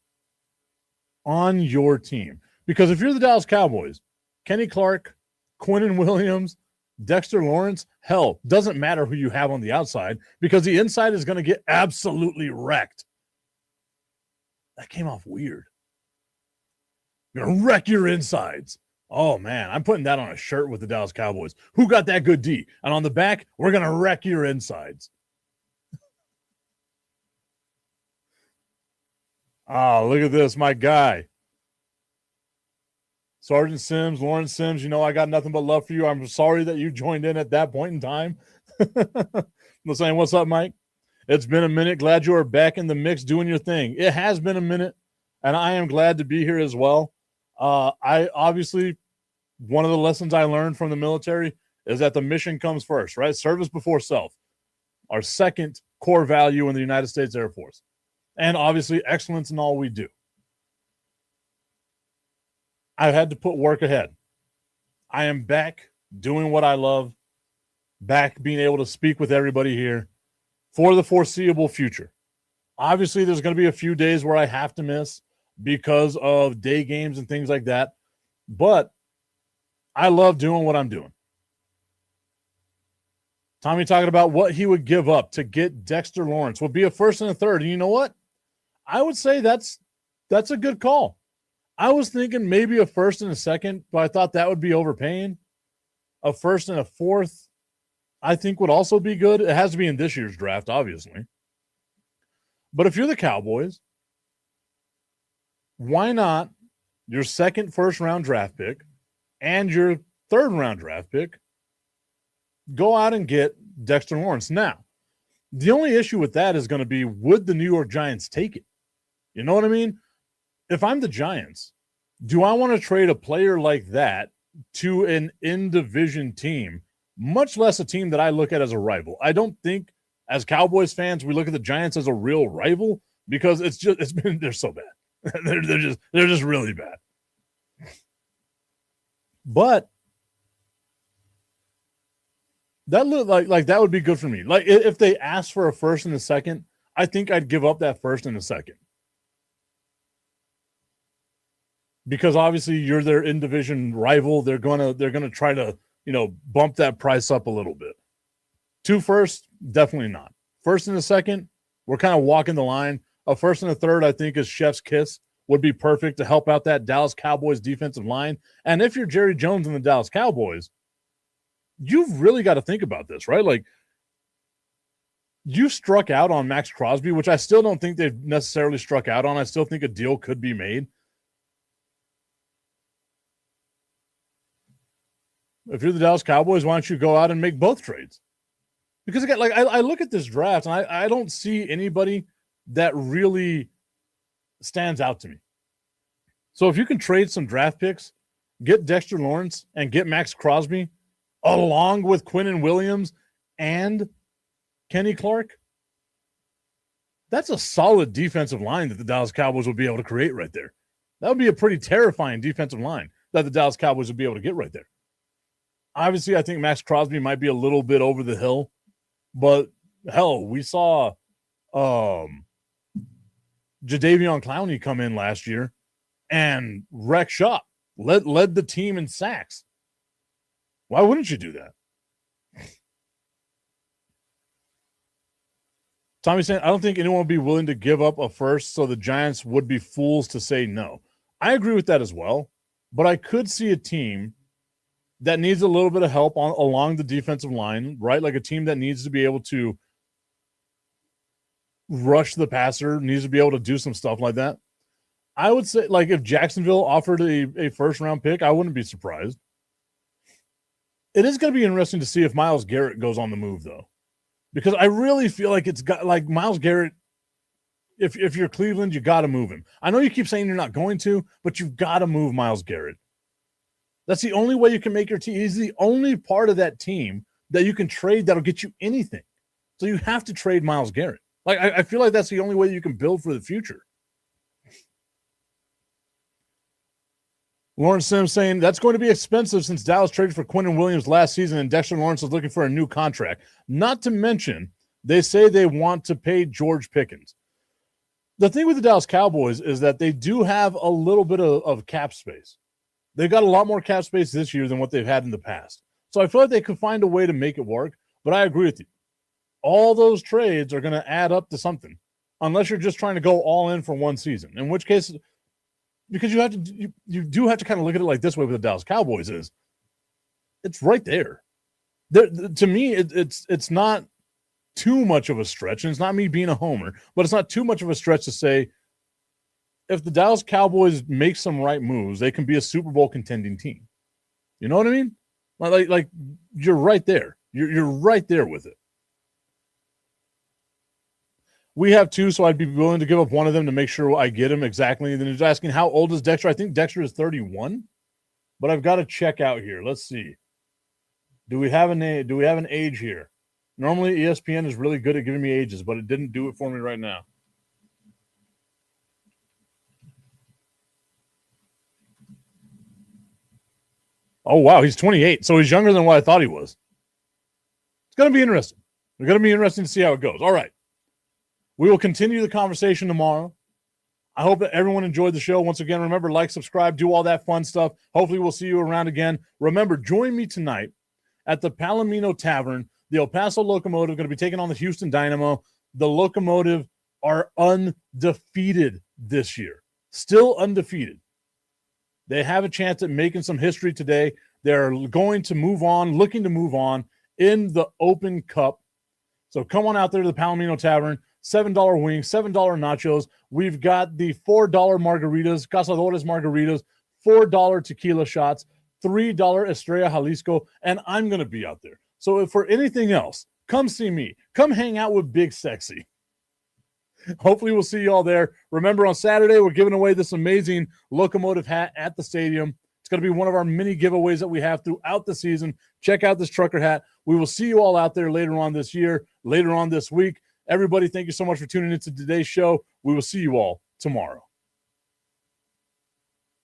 on your team? Because if you're the Dallas Cowboys, Kenny Clark, Quinnen Williams, Dexter Lawrence, hell, doesn't matter who you have on the outside because the inside is going to get absolutely wrecked. That came off weird. You're going to wreck your insides. Oh, man, I'm putting that on a shirt with the Dallas Cowboys. Who got that good D? And on the back, we're going to wreck your insides. Oh, look at this, my guy. Sergeant Sims, Lawrence Sims, I got nothing but love for you. I'm sorry that you joined in at that point in time. I'm saying, what's up, Mike? It's been a minute. Glad you are back in the mix doing your thing. It has been a minute, and I am glad to be here as well. I obviously, one of the lessons I learned from the military is that the mission comes first, right? Service before self. Our second core value in the United States Air Force. And obviously excellence in all we do. I've had to put work ahead. I am back doing what I love, back being able to speak with everybody here for the foreseeable future. Obviously, there's going to be a few days where I have to miss because of day games and things like that, but I love doing what I'm doing. Tommy talking about what he would give up to get Dexter Lawrence. Would be a first and a third. And you know what? I would say that's a good call. I was thinking maybe a first and a second, but I thought that would be overpaying. A first and a fourth, I think, would also be good. It has to be in this year's draft, obviously. But if you're the Cowboys, why not your second first-round draft pick and your third-round draft pick go out and get Dexter Lawrence? Now, the only issue with that is going to be, would the New York Giants take it? You know what I mean? If I'm the Giants, do I want to trade a player like that to an in-division team, much less a team that I look at as a rival? I don't think as Cowboys fans we look at the Giants as a real rival because they're so bad. they're just really bad. But that look like that would be good for me. Like if they asked for a first and a second, I think I'd give up that first and a second. Because obviously you're their in-division rival, they're gonna try to bump that price up a little bit. 2 firsts, definitely not. First and a second, we're kind of walking the line. A first and a third, I think, is chef's kiss would be perfect to help out that Dallas Cowboys defensive line. And if you're Jerry Jones and the Dallas Cowboys, you've really got to think about this, right? Like, you struck out on Max Crosby, which I still don't think they've necessarily struck out on. I still think a deal could be made. If you're the Dallas Cowboys, why don't you go out and make both trades? Because again, like I look at this draft and I don't see anybody that really stands out to me. So if you can trade some draft picks, get Dexter Lawrence and get Max Crosby along with Quinnen Williams and Kenny Clark, that's a solid defensive line that the Dallas Cowboys would be able to create right there. That would be a pretty terrifying defensive line that the Dallas Cowboys would be able to get right there. Obviously, I think Max Crosby might be a little bit over the hill, but hell, we saw Jadeveon Clowney come in last year and wreck shop, led the team in sacks. Why wouldn't you do that? Tommy's saying, I don't think anyone would be willing to give up a first, so the Giants would be fools to say no. I agree with that as well, but I could see a team that needs a little bit of help along the defensive line, right? Like a team that needs to be able to rush the passer, needs to be able to do some stuff like that. I would say, like, if Jacksonville offered a first-round pick, I wouldn't be surprised. It is going to be interesting to see if Myles Garrett goes on the move, though, because I really feel like it's got, like, Myles Garrett, if you're Cleveland, you got to move him. I know you keep saying you're not going to, but you've got to move Myles Garrett. That's the only way you can make your team. He's the only part of that team that you can trade that'll get you anything. So you have to trade Myles Garrett. Like, I feel like that's the only way you can build for the future. Lawrence Sims saying that's going to be expensive since Dallas traded for Quinnen Williams last season and Dexter Lawrence is looking for a new contract. Not to mention, they say they want to pay George Pickens. The thing with the Dallas Cowboys is that they do have a little bit of cap space. They've got a lot more cap space this year than what they've had in the past. So I feel like they could find a way to make it work, but I agree with you. All those trades are going to add up to something, unless you're just trying to go all in for one season, in which case, because you do have to kind of look at it like this way with the Dallas Cowboys is, it's right there. To me, it's not too much of a stretch, and it's not me being a homer, but it's not too much of a stretch to say, if the Dallas Cowboys make some right moves, they can be a Super Bowl contending team. You know what I mean? Like you're right there. You're right there with it. We have two, so I'd be willing to give up one of them to make sure I get him exactly. And then he's asking, how old is Dexter? I think Dexter is 31, but I've got to check out here. Let's see. Do we have an age here? Normally, ESPN is really good at giving me ages, but it didn't do it for me right now. Oh, wow, he's 28, so he's younger than what I thought he was. It's going to be interesting. It's going to be interesting to see how it goes. All right. We will continue the conversation tomorrow. I hope that everyone enjoyed the show. Once again, remember, like, subscribe, do all that fun stuff. Hopefully we'll see you around again. Remember, join me tonight at the Palomino Tavern. The El Paso Locomotive going to be taking on the Houston Dynamo. The Locomotive are undefeated this year. Still undefeated. They have a chance at making some history today. They're going to move on, looking to move on in the Open Cup. So come on out there to the Palomino Tavern. $7 wings, $7 nachos. We've got the $4 margaritas, Cazadores margaritas, $4 tequila shots, $3 Estrella Jalisco, and I'm going to be out there. So if for anything else, come see me. Come hang out with Big Sexy. Hopefully we'll see you all there. Remember, on Saturday, we're giving away this amazing Locomotive hat at the stadium. It's going to be one of our many giveaways that we have throughout the season. Check out this trucker hat. We will see you all out there later on this year, later on this week. Everybody, thank you so much for tuning into today's show. We will see you all tomorrow.